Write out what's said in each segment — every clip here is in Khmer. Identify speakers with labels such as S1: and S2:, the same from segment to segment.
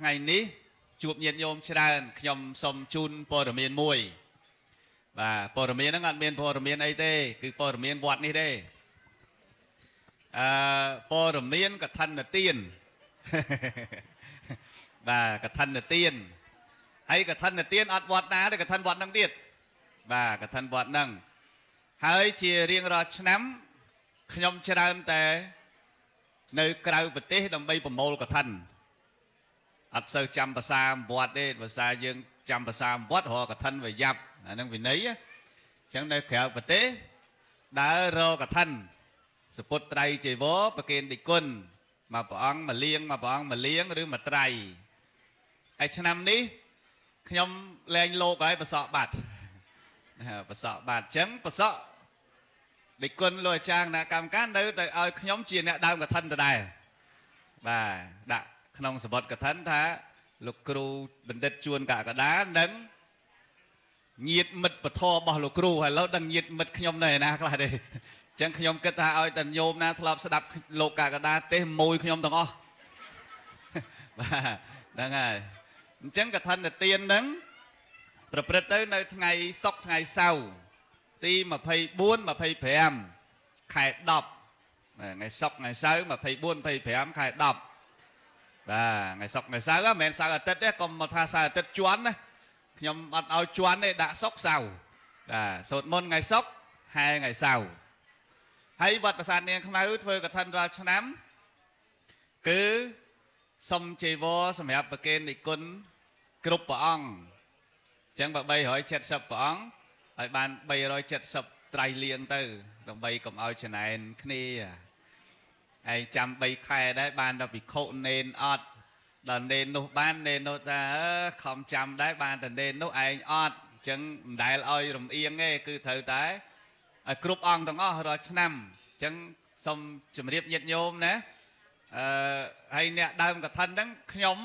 S1: ថ្ងៃនេះជួបញាតិញោមច្រើនខ្ញុំសូមជូនព័ត៌មានមួយបាទព័ត៌មានហ្នឹងអត់មានព័ត៌មានអីទេគឺព័ត៌មានវត្តនេះទេព័ត៌មានកឋិនទានបាទកឋិនទានហើយកឋិនទានអត់វត្តណាទេកឋិនវត្តហ្នឹងទៀតបាទកឋិនវត្តហ្នឹងហើយជារៀងរាល់ឆ្នាំខ្ញុំច្រើនតែនៅក្រៅប្រទេសដើម្បីប្រមូលកឋិនអត់សូវចាំភាសាវត្តទេភាសាយើងចាំភាសាវត្តរកកឋិនវាយ៉ាប់អានឹងវិន័យអញ្ចឹងនៅក្រៅប្រទេសដើររកកឋិនសពុតត្រៃចីវរប្រគេនតិគុណមកព្រះអង្គមកលៀងមកព្រះអង្គមកលៀងឬមកត្រៃហើយឆ្នាំនេះខ្ញុំលែងលោកហើយប្រសក់បាត់ប្រសក់បាត់អញ្ចឹងប្រសក់តិគុណលោកអាចារ្យគណៈកម្មការនៅតែឲ្យខ្ញុំជាអ្នកដើមកឋិនដដែលបាទដាក់ក្នុងសបុតកឋិនថាលោកគ្រូបណ្ឌិតជួនកកដានិងញាតិមិត្តពធរបស់លោកគ្រូហើយឡូវដឹងញាតិមិត្តខ្ញុំនៅឯណាខ្លះទេអញ្ចឹងខ្ញុំគិតថាឲ្យតែញោមណាធ្លាប់ស្ដាប់លោកកកដាទេសមួយខ្ញុំទាំងអស់បាទហ្នឹងហើយអញ្ចឹងកឋិនទានហ្នឹងប្រព្រឹត្តទៅនៅថ្ងៃសុក្រថ្ងៃសៅរ៍ទី24 25ខែ10ថ្ងៃសុក្រថ្ងៃសៅរ៍24 25ខែ10បាទថ្ងៃសុក្រថ្ងៃសៅរ៍មិនមែនសៅរ៍អាទិត្យទេកុំមកថាសៅរ៍អាទិត្យជន់ណាខ្ញុំអត់ឲ្យជន់ទេដាក់សុក្រសៅរ៍បាទសូត្រមន្តថ្ងៃសុក្រហែថ្ងៃសៅរ៍ហើយវត្តប្រាសាទនាងខ្មៅធ្វើកឋិនរាល់ឆ្នាំគឺសុំជីវរសម្រាប់ប្រគេននិគុណគ្រប់ព្រះអង្គអញ្ចឹងបើ370ព្រះអង្គឲ្យបាន370ត្រៃលៀងទៅដើម្បីកុំឲ្យចំណែនគ្នាហើយចាំ3ខែដែរបានដល់ភិក្ខុនេនអត់ដល់នេននោះបាននេននោះថាខំចាំដែរបានតែនេននោះឯងអត់អញ្ចឹងមិនដែលឲ្យរំអៀងទេគឺត្រូវតែឲ្យគ្រប់អង្គទាំងអស់រាល់ឆ្នាំអញ្ចឹងសូមជម្រាបញាតិញោមណាហើយអ្នកដើមកឋិនហ្នឹងខ្ញុំ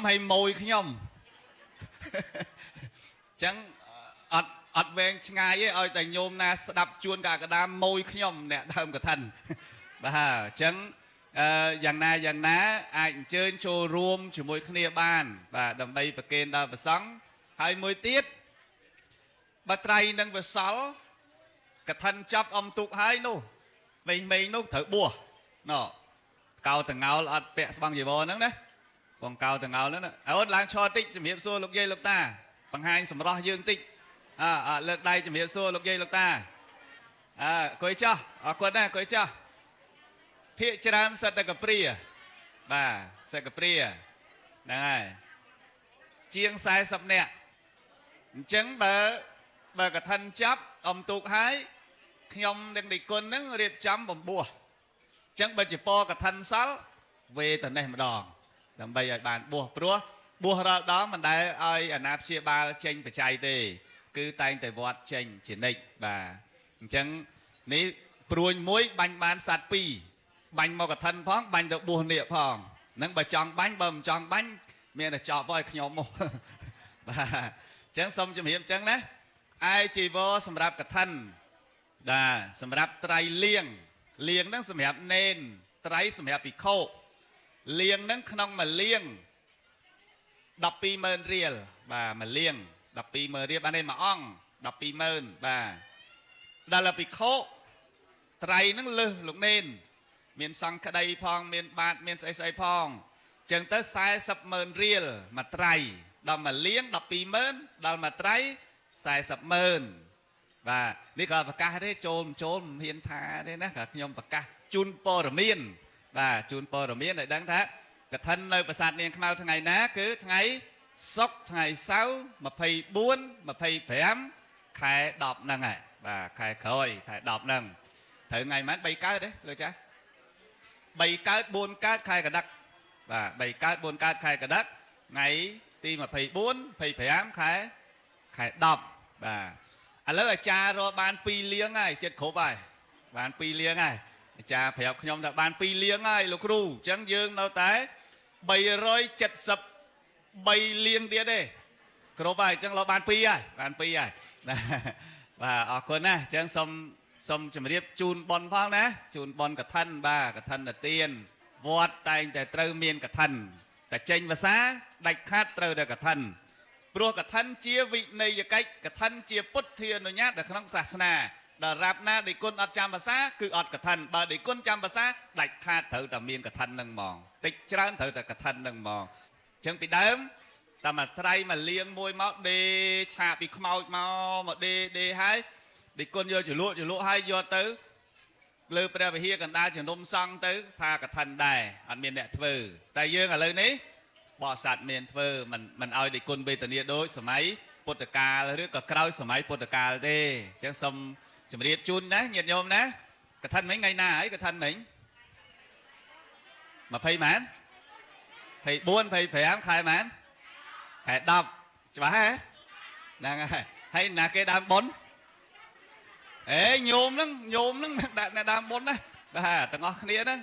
S1: ហើយម៉ួយខ្ញុំអញ្ចឹងអត់វែងឆ្ងាយទេឲ្យតែញោមណាស្ដាប់ជួនកកដាម៉ួយខ្ញុំអ្នកដើមកឋិនបាទអញ្ចឹងយ៉ាងណាអាចអញ្ជើញចូលរួមជាមួយគ្នាបានបាទដើម្បីប្រគេនដល់ព្រះសង្ឃហើយមួយទៀតបើត្រៃនឹងវិសលកឋិនចាប់អំទុកហើយនោះមេងនោះត្រូវបួសណ៎កោតងោលអត់ពាក់ស្បង់ជីវរហ្នឹងណាបងកោតងោលហ្នឹងអូនឡើងឈរតិចជំរាបសួរលោកយាយលោកតាបង្ហាញសម្រស់យើងតិចលើកដៃជំរាបសួរលោកយាយលោកតាអង្គុយចោះអរគុណណាអង្គុយចោះភាកច្រើនសិតតែកព្រាបាទសិតកព្រាហ្នឹងហើយជាង40នាក់អញ្ចឹងបើកឋិនចាប់អំទូកហើយខ្ញុំនឹងនិគុណហ្នឹងរៀបចំបំពោះអញ្ចឹងបើជាពរកឋិនសល់វេតនេះម្ដងដើម្បីឲ្យបានបួសព្រោះបួសរាល់ដងមិនដែលឲ្យអាណាព្យាបាលចេញបច្ច័យទេគឺតែងតែវត្តចេញជានិច្ចបាទអញ្ចឹងនេះព្រួញមួយបាញ់បានសัตว์2បាញ់មកកឋិនផងបាញ់ទៅបួសនៀកផងហ្នឹងបើចង់បាញ់បើមិនចង់បាញ់មានតែចប់ឲ្យខ្ញុំមកបាទអញ្ចឹងសូមជំរាបអញ្ចឹងណាឯជីវរសម្រាប់កឋិនបាទសម្រាប់ត្រៃលៀងហ្នឹងសម្រាប់នេនត្រៃសម្រាប់ភិក្ខុលៀងហ្នឹងក្នុងមួយលៀង120,000រៀលបាទមួយលៀង120,000រៀលបានទេមួយអង្គ120,000បាទដល់ភិក្ខុត្រៃហ្នឹងលើសលោកនេនមានសង្ឃក្តីផងមានបាតមានស្អីផងអញ្ចឹងទៅ40,000រៀលមួយត្រៃដល់មួយលៀង120,000ដល់មួយត្រៃ40,000បាទនេះក៏ប្រកាសទេចូលមិនហ៊ានថាទេណាក៏ខ្ញុំប្រកាសជូនព័ត៌មានបាទជូនព័ត៌មានឲ្យដឹងថាកឋិននៅប្រាសាទនាងខ្មៅថ្ងៃណាគឺថ្ងៃសុក្រថ្ងៃសៅរ៍24 25ខែ10ហ្នឹងហើយបាទខែក្រោយខែ10ហ្នឹងត្រូវថ្ងៃម៉ាន3កើតទេលោកចា3កើត4កើតខែកដិកបាទ3កើត4កើតខែកដិកថ្ងៃទី24 25ខែ10បាទឥឡូវអាចារ្យរកបាន2លាងហើយចិត្តគ្រប់ហើយបាន2លាងហើយអាចារ្យប្រាប់ខ្ញុំថាបាន2លាងហើយលោកគ្រូអញ្ចឹងយើងនៅតែ373លាងទៀតទេគ្រប់ហើយអញ្ចឹងเราបាន2ហើយបាទអរគុណណាអញ្ចឹងសូមជម្រាបជូនប៉ុនផងណាជូនប៉ុនកឋិនបាទកឋិនទាន វត្តតែងតែត្រូវមានកឋិនតែចេញភាសាដាច់ខាតត្រូវតែកឋិនព្រោះកឋិនជាវិន័យកិច្ចកឋិនជាពុទ្ធានុញ្ញាតនៅក្នុងសាសនាដល់រាប់ណាដេគុណអត់ចាំភាសាគឺអត់កឋិនបើដេគុណចាំភាសាដាច់ខាតត្រូវតែមានកឋិននឹងហ្មងតិចច្រើនត្រូវតែកឋិននឹងហ្មងអញ្ចឹងពីដើមតែមកត្រៃមកលៀងមួយមកដេឆាពីខ្មោចមកដេហើយដេគុណយកចលក់ហើយយកទៅលើព្រះវិហារកណ្ដាលជំនុំសង្ឃទៅថាកឋិនដែរអត់មានអ្នកធ្វើតែយើងឥឡូវនេះបរិស័ទមានធ្វើមិនឲ្យដេគុណវេទនាដូចសម័យពុទ្ធកាលឬក៏ក្រោយសម័យពុទ្ធកាលទេអញ្ចឹងសូមជម្រាបជូនណាញាតិញោមណាកឋិនមិញថ្ងៃណាហើយកឋិនមិញ20ម៉ាន24 25ខែម៉ានខែ10ច្បាស់ហ៎ហ្នឹងហើយណាគេដើមបុណ្យញោមហ្នឹងដាក់ដើមបុណ្យណាបាទទាំងអស់គ្នាហ្នឹង